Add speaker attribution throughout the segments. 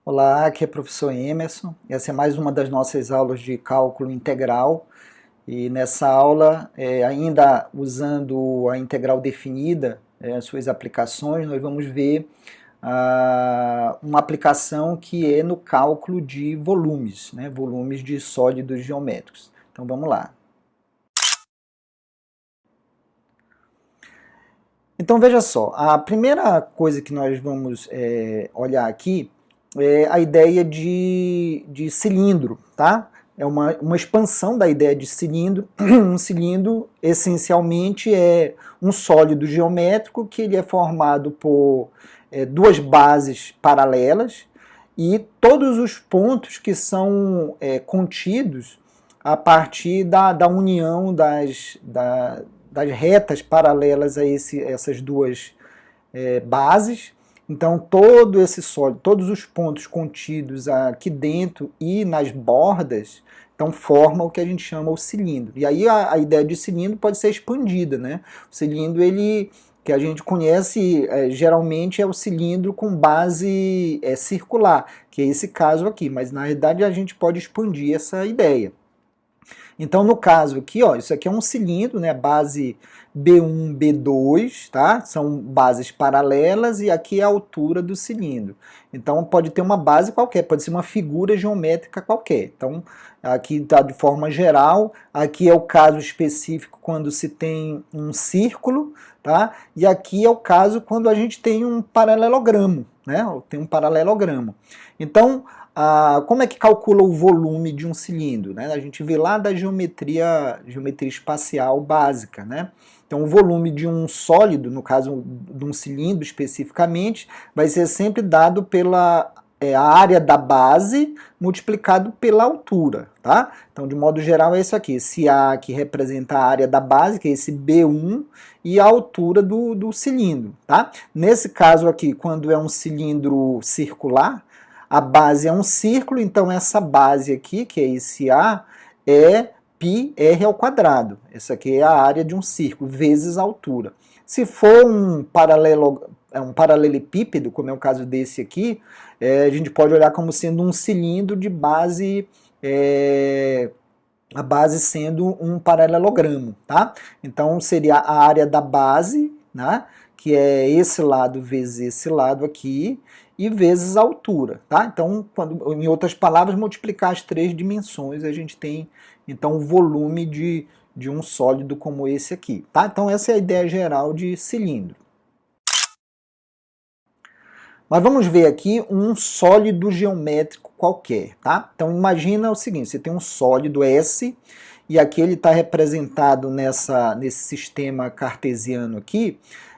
Speaker 1: Olá, aqui é o professor Emerson. Essa é mais uma das nossas aulas de cálculo integral. E nessa aula, ainda usando a integral definida, suas aplicações, nós vamos ver uma aplicação que é no cálculo de volumes, né, volumes de sólidos geométricos. Então vamos lá. Então veja só, a primeira coisa que nós vamos olhar aqui é a ideia de cilindro, tá? É uma expansão da ideia de cilindro. Um cilindro, essencialmente, é um sólido geométrico que ele é formado por duas bases paralelas e todos os pontos que são contidos a partir da união das retas paralelas a essas duas bases. Então todo esse sólido, todos os pontos contidos aqui dentro e nas bordas, então formam o que a gente chama o cilindro. E aí a ideia de cilindro pode ser expandida, né? O cilindro, ele, que a gente conhece geralmente, é o cilindro com base circular, que é esse caso aqui, mas na realidade a gente pode expandir essa ideia. Então, no caso aqui, ó, isso aqui é um cilindro, né, base B1, B2, tá? São bases paralelas e aqui é a altura do cilindro. Então, pode ter uma base qualquer, pode ser uma figura geométrica qualquer. Então, aqui está de forma geral, aqui é o caso específico quando se tem um círculo, tá? E aqui é o caso quando a gente tem um paralelogramo, né? Tem um paralelogramo. Então, como é que calcula o volume de um cilindro, né? A gente vê lá da geometria espacial básica, né? Então o volume de um sólido, no caso de um cilindro especificamente, vai ser sempre dado pela a área da base multiplicado pela altura, tá? Então, de modo geral, é isso aqui. Esse A que representa a área da base, que é esse B1, e a altura do cilindro, tá? Nesse caso aqui, quando é um cilindro circular, a base é um círculo, então essa base aqui, que é esse A, é πr ao quadrado. Essa aqui é a área de um círculo, vezes a altura. Se for um paralelepípedo, como é o caso desse aqui, a gente pode olhar como sendo um cilindro de base, a base sendo um paralelogramo, tá? Então seria a área da base, né, que é esse lado vezes esse lado aqui, e vezes a altura, tá? Então, em outras palavras, multiplicar as três dimensões, a gente tem, então, o volume de um sólido como esse aqui, tá? Então, essa é a ideia geral de cilindro. Mas vamos ver aqui um sólido geométrico qualquer, tá? Então, imagina o seguinte, você tem um sólido S, e aqui ele está representado nesse sistema cartesiano aqui,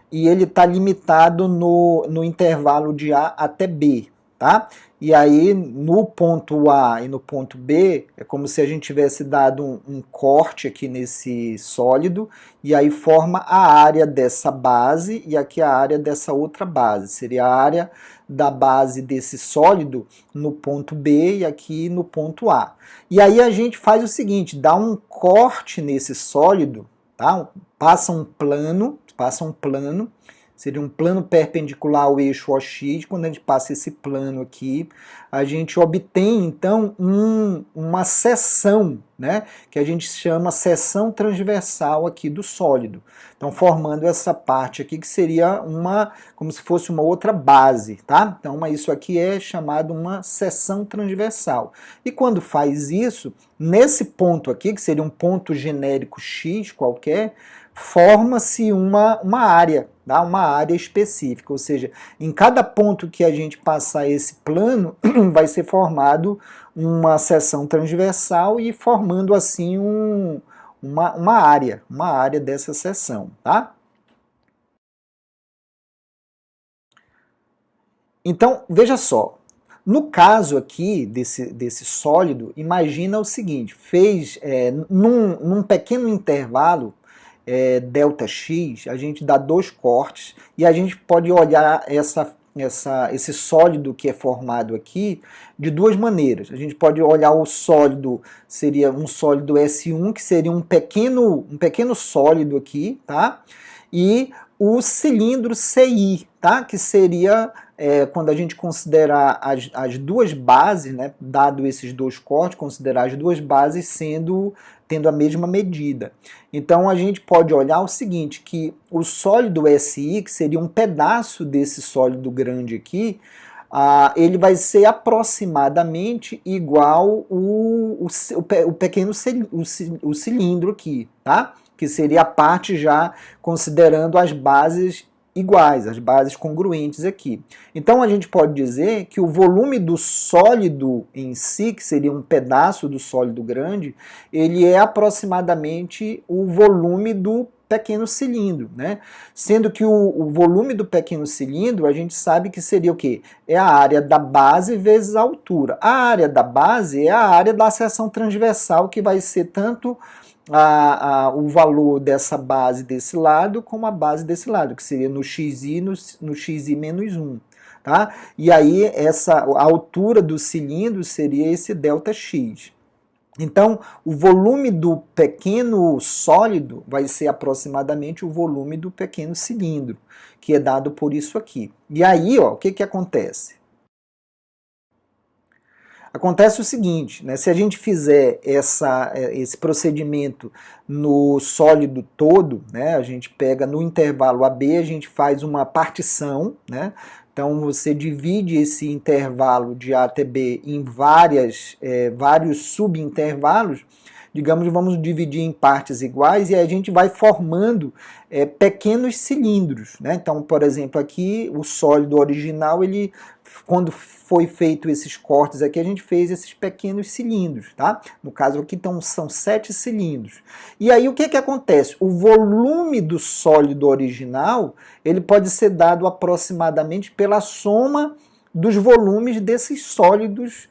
Speaker 1: e ele está limitado no intervalo de A até B, tá? E aí, no ponto A e no ponto B, é como se a gente tivesse dado um corte aqui nesse sólido, e aí forma a área dessa base, e aqui a área dessa outra base. Seria a área da base desse sólido no ponto B e aqui no ponto A. E aí a gente faz o seguinte, dá um corte nesse sólido, tá? Passa um plano, seria um plano perpendicular ao eixo OX. Quando a gente passa esse plano aqui, a gente obtém então uma seção, né, que a gente chama seção transversal aqui do sólido. Então formando essa parte aqui que seria como se fosse uma outra base, tá? Então isso aqui é chamado uma seção transversal. E quando faz isso, nesse ponto aqui, que seria um ponto genérico X qualquer, forma-se uma área, tá? Uma área específica, ou seja, em cada ponto que a gente passar esse plano, vai ser formado uma seção transversal e formando assim uma área dessa seção, tá? Então, veja só, no caso aqui desse sólido, imagina o seguinte, num pequeno intervalo, ΔX, a gente dá dois cortes e a gente pode olhar esse sólido que é formado aqui de duas maneiras. A gente pode olhar o sólido, seria um sólido S1, que seria um pequeno sólido aqui, tá? E o cilindro CI, tá? Que seria, quando a gente considerar as duas bases, né? Dado esses dois cortes, considerar as duas bases tendo a mesma medida. Então a gente pode olhar o seguinte, que o sólido SI, que seria um pedaço desse sólido grande aqui, ele vai ser aproximadamente igual o pequeno o cilindro aqui, tá? Que seria a parte já considerando as bases iguais, as bases congruentes aqui. Então a gente pode dizer que o volume do sólido em si, que seria um pedaço do sólido grande, ele é aproximadamente o volume do pequeno cilindro, né? Sendo que o volume do pequeno cilindro, a gente sabe que seria o quê? É a área da base vezes a altura. A área da base é a área da seção transversal, que vai ser tanto o valor dessa base desse lado como a base desse lado, que seria no xi, no xi menos 1. Tá? E aí a altura do cilindro seria esse ΔX. Então, o volume do pequeno sólido vai ser aproximadamente o volume do pequeno cilindro, que é dado por isso aqui. E aí, ó, o que acontece? Acontece o seguinte, né, se a gente fizer esse procedimento no sólido todo, né, a gente pega no intervalo AB, a gente faz uma partição, né, então você divide esse intervalo de A até B em vários subintervalos, digamos, vamos dividir em partes iguais e aí a gente vai formando pequenos cilindros, né? Então, por exemplo, aqui o sólido original, quando foi feito esses cortes aqui, a gente fez esses pequenos cilindros, tá? No caso aqui são 7 cilindros. E aí o que acontece? O volume do sólido original, ele pode ser dado aproximadamente pela soma dos volumes desses sólidos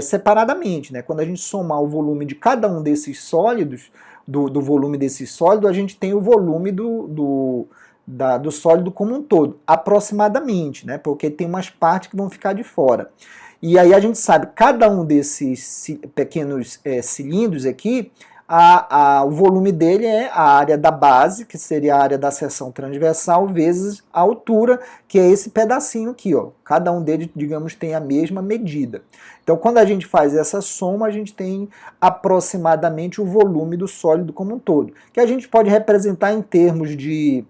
Speaker 1: separadamente, né? Quando a gente somar o volume de cada um desses sólidos, do volume desse sólido, a gente tem o volume do sólido como um todo, aproximadamente, né? Porque tem umas partes que vão ficar de fora. E aí a gente sabe, cada um desses pequenos cilindros aqui, o volume dele é a área da base, que seria a área da seção transversal, vezes a altura, que é esse pedacinho aqui, ó. Cada um deles, digamos, tem a mesma medida. Então, quando a gente faz essa soma, a gente tem aproximadamente o volume do sólido como um todo, que a gente pode representar em termos de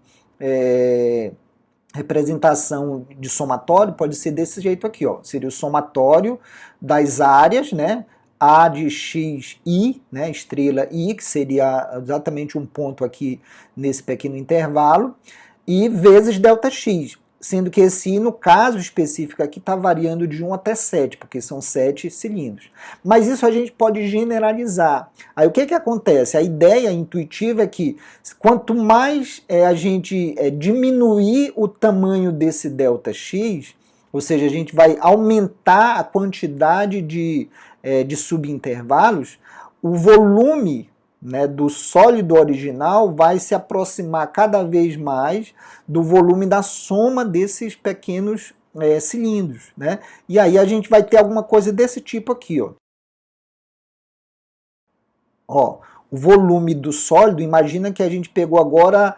Speaker 1: representação de somatório, pode ser desse jeito aqui, ó. Seria o somatório das áreas, né? A de xi, né, estrela I, que seria exatamente um ponto aqui nesse pequeno intervalo, e vezes ΔX, sendo que esse I, no caso específico aqui, está variando de 1 até 7, porque são 7 cilindros. Mas isso a gente pode generalizar. Aí o que acontece? A ideia intuitiva é que quanto mais a gente diminuir o tamanho desse ΔX, ou seja, a gente vai aumentar a quantidade de subintervalos, o volume, né, do sólido original vai se aproximar cada vez mais do volume da soma desses pequenos cilindros, né? E aí a gente vai ter alguma coisa desse tipo aqui, ó. Ó, o volume do sólido, imagina que a gente pegou agora,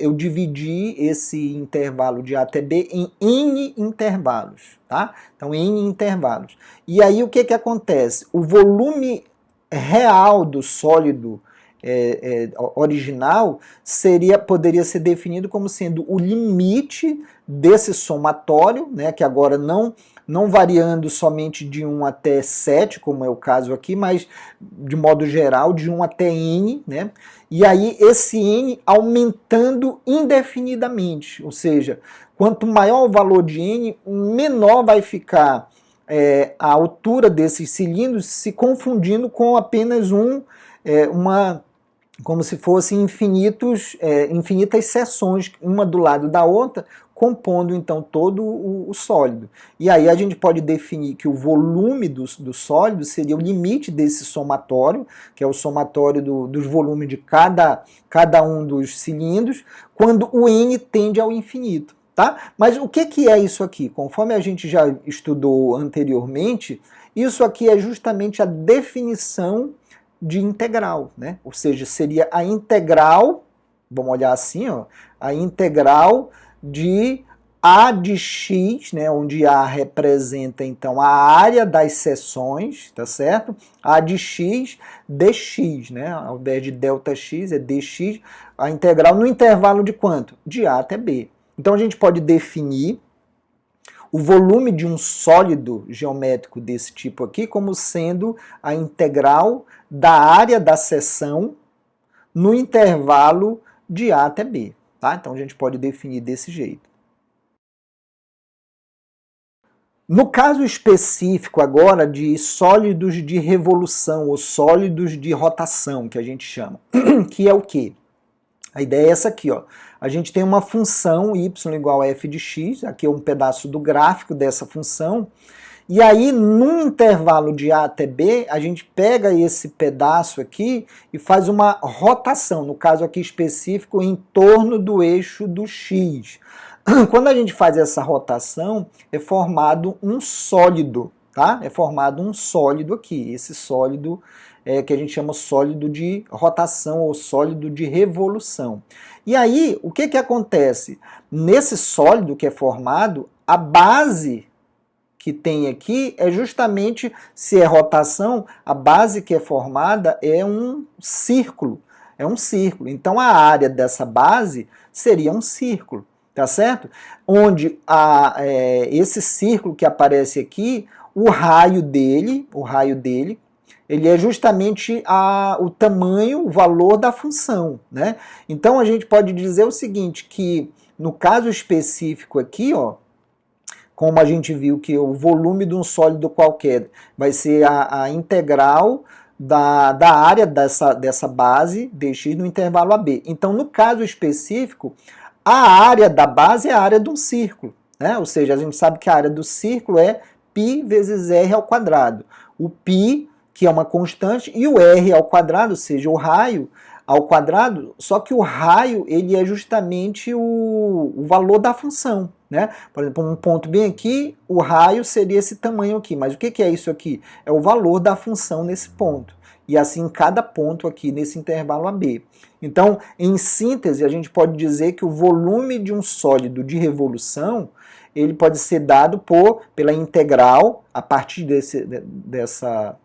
Speaker 1: eu dividi esse intervalo de A até B em N intervalos, tá? Então, N intervalos. E aí o que acontece? O volume real do sólido original poderia ser definido como sendo o limite desse somatório, né, que agora não variando somente de 1 até 7, como é o caso aqui, mas de modo geral de 1 até n, né? E aí esse n aumentando indefinidamente, ou seja, quanto maior o valor de n, menor vai ficar a altura desses cilindros, se confundindo com apenas como se fossem infinitas seções, uma do lado da outra, compondo então todo o sólido. E aí a gente pode definir que o volume do sólido seria o limite desse somatório, que é o somatório dos volumes de cada um dos cilindros, quando o n tende ao infinito. tá? Mas o que é isso aqui? Conforme a gente já estudou anteriormente, isso aqui é justamente a definição de integral, né? Ou seja, seria a integral, vamos olhar assim, ó, a integral de A de x, né, onde A representa então a área das seções, tá certo? A de x dx, né? Ao invés de delta x é dx, a integral no intervalo de quanto? De A até B. Então a gente pode definir o volume de um sólido geométrico desse tipo aqui como sendo a integral da área da seção no intervalo de A até B, tá? Então a gente pode definir desse jeito. No caso específico agora de sólidos de revolução ou sólidos de rotação, que a gente chama, que é o quê? A ideia é essa aqui, ó. A gente tem uma função y igual a f de x, aqui é um pedaço do gráfico dessa função, e aí num intervalo de A até B, a gente pega esse pedaço aqui e faz uma rotação, no caso aqui específico, em torno do eixo do x. Quando a gente faz essa rotação, é formado um sólido, tá? É formado um sólido aqui, esse sólido que a gente chama sólido de rotação ou sólido de revolução. E aí, o que acontece? Nesse sólido que é formado, a base que tem aqui é justamente, se é rotação, a base que é formada é um círculo. É um círculo. Então, a área dessa base seria um círculo. Tá certo? Onde esse círculo que aparece aqui, o raio dele, ele é justamente o tamanho, o valor da função, né? Então a gente pode dizer o seguinte, que no caso específico aqui, ó, como a gente viu que o volume de um sólido qualquer vai ser a integral da área dessa base dx no intervalo AB. Então no caso específico, a área da base é a área de um círculo, né? Ou seja, a gente sabe que a área do círculo é π vezes r ao quadrado. O π, que é uma constante, e o r ao quadrado, ou seja, o raio ao quadrado, só que o raio ele é justamente o valor da função, né? Por exemplo, um ponto bem aqui, o raio seria esse tamanho aqui, mas o que é isso aqui? É o valor da função nesse ponto. E assim, cada ponto aqui nesse intervalo AB. Então, em síntese, a gente pode dizer que o volume de um sólido de revolução, ele pode ser dado pela integral, a partir dessa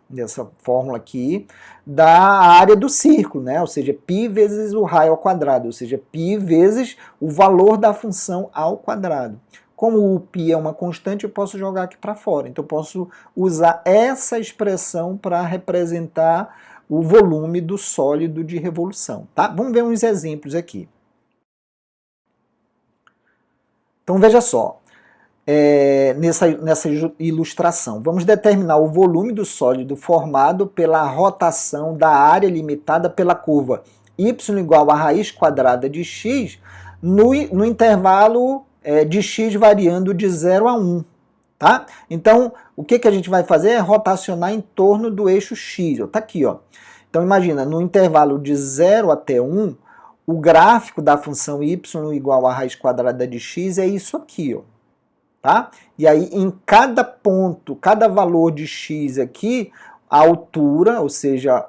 Speaker 1: fórmula aqui, da área do círculo, né? Ou seja, π vezes o raio ao quadrado, ou seja, π vezes o valor da função ao quadrado. Como o π é uma constante, eu posso jogar aqui para fora. Então, eu posso usar essa expressão para representar o volume do sólido de revolução, tá? Vamos ver uns exemplos aqui. Então veja só, nessa ilustração, vamos determinar o volume do sólido formado pela rotação da área limitada pela curva y igual a raiz quadrada de x no intervalo de x variando de 0 a 1. Tá? Então, o que a gente vai fazer é rotacionar em torno do eixo x. Está aqui, ó. Então, imagina, no intervalo de 0 até 1, o gráfico da função y igual a raiz quadrada de x é isso aqui, ó. Tá? E aí, em cada ponto, cada valor de x aqui, a altura, ou seja,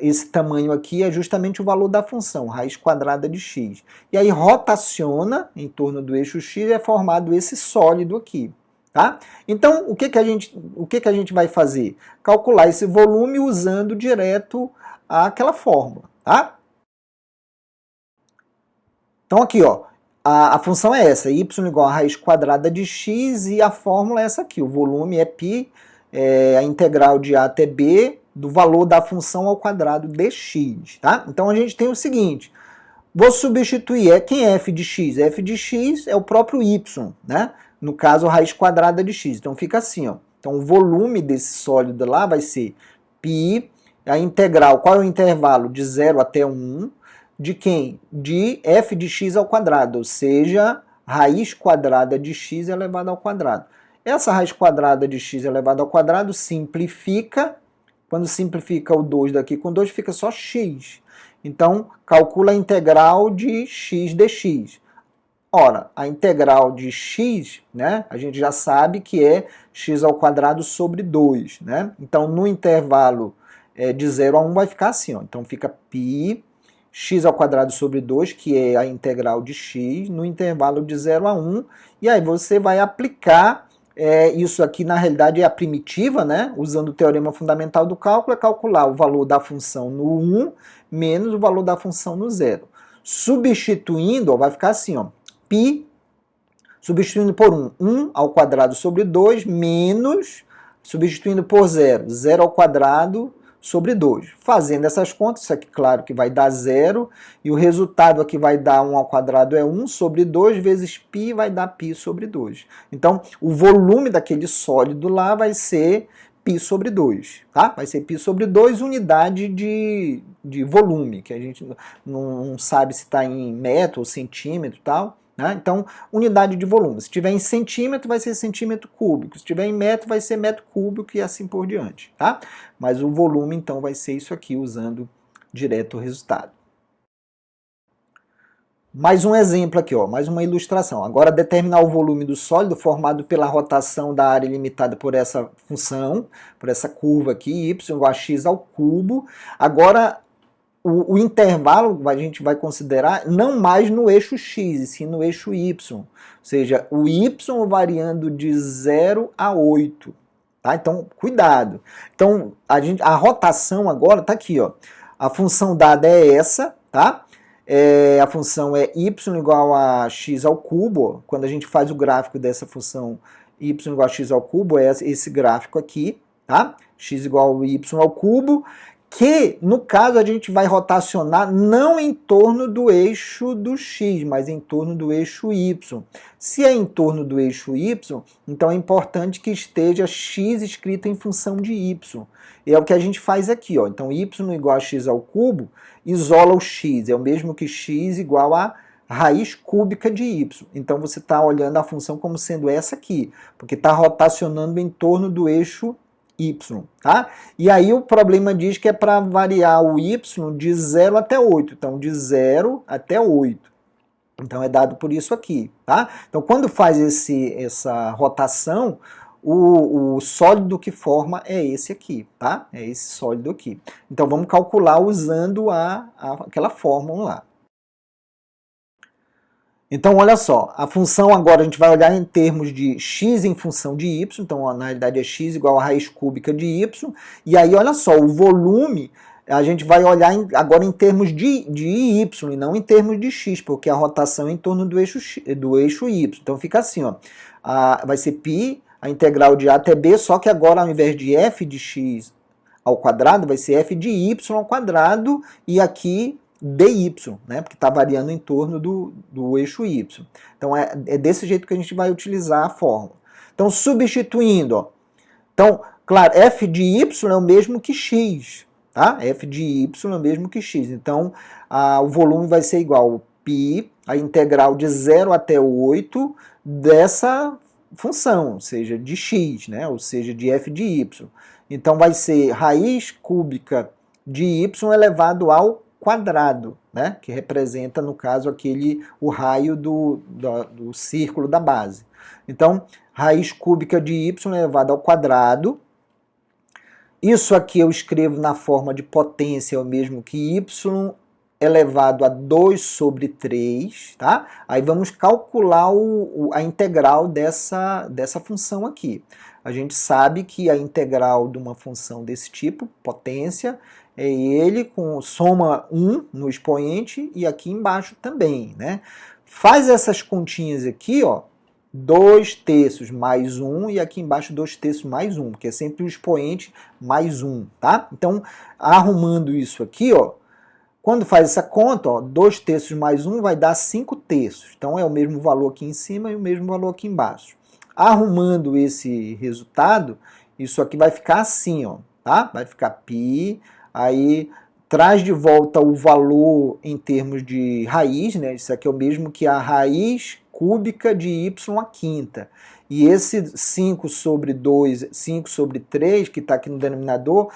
Speaker 1: esse tamanho aqui é justamente o valor da função, raiz quadrada de x. E aí rotaciona em torno do eixo x e é formado esse sólido aqui. Tá? Então, o que a gente vai fazer? Calcular esse volume usando direto aquela fórmula. Tá? Então aqui, ó, a função é essa, y igual a raiz quadrada de x e a fórmula é essa aqui. O volume é π, a integral de A até B, do valor da função ao quadrado dx, tá? Então a gente tem o seguinte, vou substituir, quem é f de x? F de x é o próprio y, né? No caso, raiz quadrada de x. Então fica assim, ó. Então o volume desse sólido lá vai ser π, a integral, qual é o intervalo? De 0 até 1, de quem? De f de x ao quadrado, ou seja, raiz quadrada de x elevado ao quadrado. Essa raiz quadrada de x elevado ao quadrado simplifica. Quando simplifica o 2 daqui com 2, fica só x. Então, calcula a integral de x dx. Ora, a integral de x, né, a gente já sabe que é x ao quadrado sobre 2, né? Então, no intervalo de 0 a 1 vai ficar assim, ó. Então, fica π x ao quadrado sobre 2, que é a integral de x, no intervalo de 0 a 1, e aí você vai aplicar, isso aqui na realidade é a primitiva, né? Usando o teorema fundamental do cálculo, é calcular o valor da função no 1 menos o valor da função no 0. Substituindo, ó, vai ficar assim, ó, π, substituindo por 1 ao quadrado sobre 2, menos, substituindo por 0 ao quadrado sobre 2. Fazendo essas contas, isso aqui claro que vai dar 0, e o resultado aqui vai dar 1 ao quadrado é 1 sobre 2 vezes π vai dar π sobre 2. Então, o volume daquele sólido lá vai ser π sobre 2, tá? Vai ser π sobre 2, unidade de volume, que a gente não sabe se está em metro ou centímetro e tal, né? Então, unidade de volume. Se estiver em centímetro, vai ser centímetro cúbico. Se estiver em metro, vai ser metro cúbico e assim por diante, tá? Mas o volume, então, vai ser isso aqui, usando direto o resultado. Mais um exemplo aqui, ó, mais uma ilustração. Agora, determinar o volume do sólido formado pela rotação da área limitada por essa função, por essa curva aqui, y igual a x ao cubo. Agora, o intervalo a gente vai considerar não mais no eixo x, e sim no eixo y. Ou seja, o y variando de 0 a 8. Tá? Então, cuidado. Então, a rotação agora está aqui, ó. A função dada é essa, tá? A função é y igual a x ao cubo. Quando a gente faz o gráfico dessa função y igual a x ao cubo, é esse gráfico aqui, tá? X igual a y ao cubo, que, no caso, a gente vai rotacionar não em torno do eixo do x, mas em torno do eixo y. Se é em torno do eixo y, então é importante que esteja x escrito em função de y. E é o que a gente faz aqui, ó. Então, y igual a x ao cubo isola o x, é o mesmo que x igual a raiz cúbica de y. Então, você está olhando a função como sendo essa aqui, porque está rotacionando em torno do eixo y, tá? E aí o problema diz que é para variar o y de 0 até 8. Então, de 0 até 8. Então, é dado por isso aqui, tá? Então, quando faz essa rotação, o sólido que forma é esse aqui, tá? É esse sólido aqui. Então, vamos calcular usando aquela fórmula lá. Então, olha só, a função agora a gente vai olhar em termos de x em função de y, então na realidade é x igual a raiz cúbica de y, e aí olha só, o volume a gente vai olhar agora em termos de y e não em termos de x, porque a rotação é em torno do eixo y. Então fica assim, ó, vai ser π, a integral de a até b, só que agora ao invés de f de x ao quadrado, vai ser f de y ao quadrado, e aqui dy, né, porque está variando em torno do eixo y. Então é desse jeito que a gente vai utilizar a fórmula. Então substituindo, ó, então, claro, f de y é o mesmo que x, tá? F de y é o mesmo que x. Então o volume vai ser igual a π, a integral de 0 até 8 dessa função, ou seja, de x, né, ou seja, de f de y. Então vai ser raiz cúbica de y elevado ao quadrado, né? Que representa, no caso, o raio do círculo da base. Então, raiz cúbica de y elevado ao quadrado. Isso aqui eu escrevo na forma de potência, é o mesmo que y elevado a 2 sobre 3, tá? Aí vamos calcular a integral dessa função aqui. A gente sabe que a integral de uma função desse tipo, potência, é ele com soma 1 no expoente e aqui embaixo também, né? Faz essas continhas aqui, ó, 2 terços mais 1 e aqui embaixo 2 terços mais 1, porque é sempre o expoente mais 1, tá? Então, arrumando isso aqui, ó, quando faz essa conta, ó, 2 terços mais 1 vai dar 5 terços. Então, é o mesmo valor aqui em cima e o mesmo valor aqui embaixo. Arrumando esse resultado, isso aqui vai ficar assim, ó, tá? Vai ficar π, aí traz de volta o valor em termos de raiz, né? Isso aqui é o mesmo que a raiz cúbica de y à quinta. E esse 5 sobre 2, 5 sobre 3, que está aqui no denominador,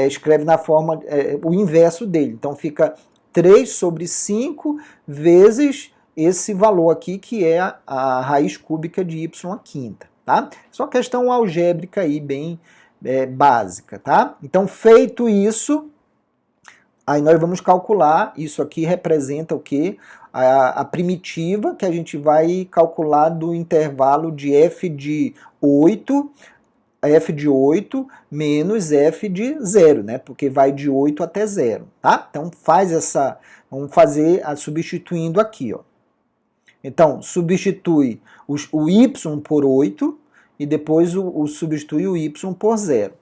Speaker 1: escreve na forma, o inverso dele. Então fica 3 sobre 5 vezes esse valor aqui, que é a raiz cúbica de y à quinta, tá? Só questão algébrica aí, bem básica, tá? Então, feito isso, aí nós vamos calcular, isso aqui representa o quê? A primitiva que a gente vai calcular do intervalo de f de 8 menos f de 0, né? Porque vai de 8 até 0, tá? Então vamos fazer substituindo aqui, ó. Então, substitui o y por 8 e depois substitui o y por 0.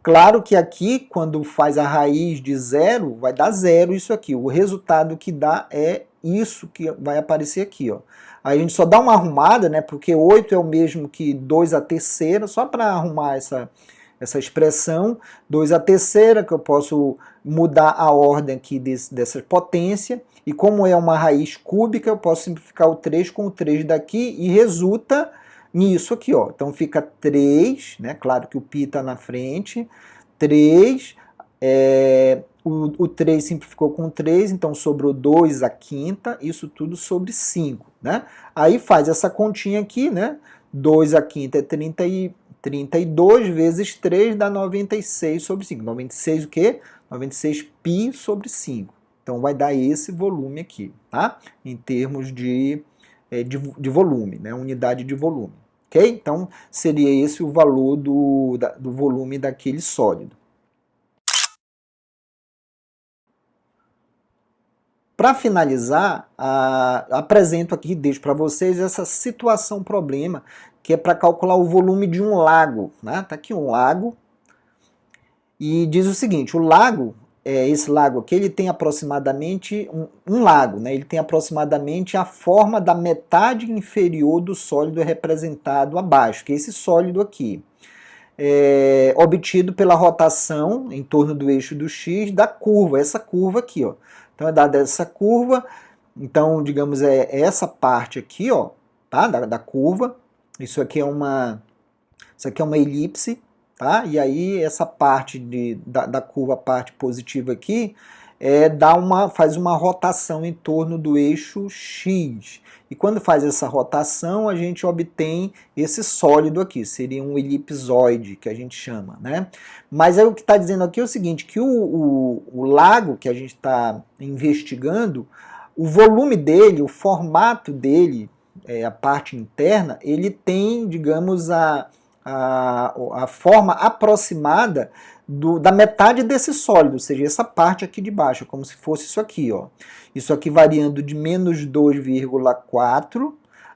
Speaker 1: Claro que aqui, quando faz a raiz de 0, vai dar 0 isso aqui. O resultado que dá é isso que vai aparecer aqui, ó. Aí a gente só dá uma arrumada, né? Porque 8 é o mesmo que 2 à terceira, só para arrumar essa expressão. 2 à terceira, que eu posso mudar a ordem aqui dessa potência. E como é uma raiz cúbica, eu posso simplificar o 3 com o 3 daqui e resulta nisso aqui, ó. Então fica 3, né? Claro que o π está na frente. 3, o 3 simplificou com 3, então sobrou 2 à quinta, isso tudo sobre 5, né? Aí faz essa continha aqui, né? 2 à quinta é 32 vezes 3 dá 96 sobre 5. 96 o quê? 96 π sobre 5. Então vai dar esse volume aqui, tá? Em termos de volume, né? Unidade de volume. Ok? Então seria esse o valor do volume daquele sólido. Para finalizar, apresento aqui, deixo para vocês essa situação problema, que é para calcular o volume de um lago. Né? Tá aqui um lago, e diz o seguinte, o lago, esse lago aqui, ele tem aproximadamente, um lago, né? Ele tem aproximadamente a forma da metade inferior do sólido representado abaixo, que é esse sólido aqui. Obtido pela rotação em torno do eixo do x da curva, essa curva aqui, ó. Então é dada essa curva, então digamos essa parte aqui, ó, tá? Da curva. Isso aqui é uma elipse, tá? E aí essa parte da curva, a parte positiva aqui, faz uma rotação em torno do eixo x. E quando faz essa rotação, a gente obtém esse sólido aqui, seria um elipsoide, que a gente chama, né? Mas aí o que está dizendo aqui é o seguinte, que o lago que a gente está investigando, o volume dele, o formato dele, a parte interna, ele tem, digamos, a forma aproximada da metade desse sólido, ou seja, essa parte aqui de baixo, como se fosse isso aqui, ó. Isso aqui variando de menos 2,4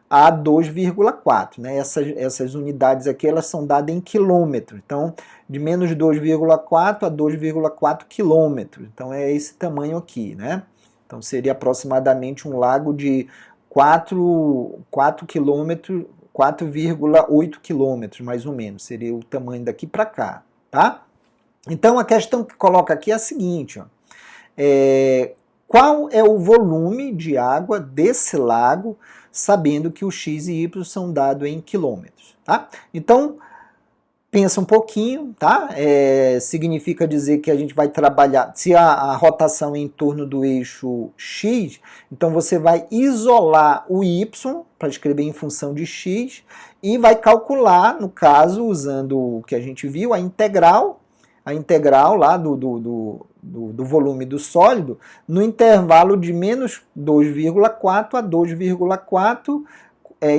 Speaker 1: a 2,4, né? Essas unidades aqui, elas são dadas em quilômetros, então de menos 2,4 a 2,4 quilômetros, então é esse tamanho aqui, né? Então seria aproximadamente um lago de 4 quilômetros, 4,8 quilômetros, mais ou menos, seria o tamanho daqui para cá, tá? Então a questão que coloca aqui é a seguinte, ó, qual é o volume de água desse lago, sabendo que o x e y são dados em quilômetros, tá? Então, pensa um pouquinho, tá? Significa dizer que a gente vai trabalhar, se a rotação é em torno do eixo x, então você vai isolar o y para escrever em função de x e vai calcular, no caso, usando o que a gente viu, a integral lá do volume do sólido no intervalo de menos 2,4 a 2,4,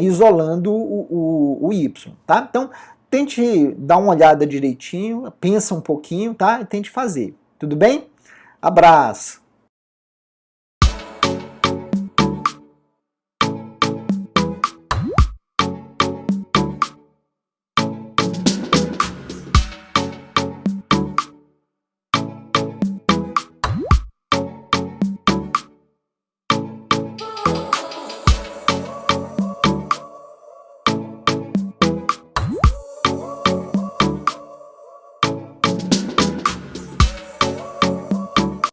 Speaker 1: isolando o y, tá? Então, tente dar uma olhada direitinho, pensa um pouquinho, tá? E tente fazer. Tudo bem? Abraço!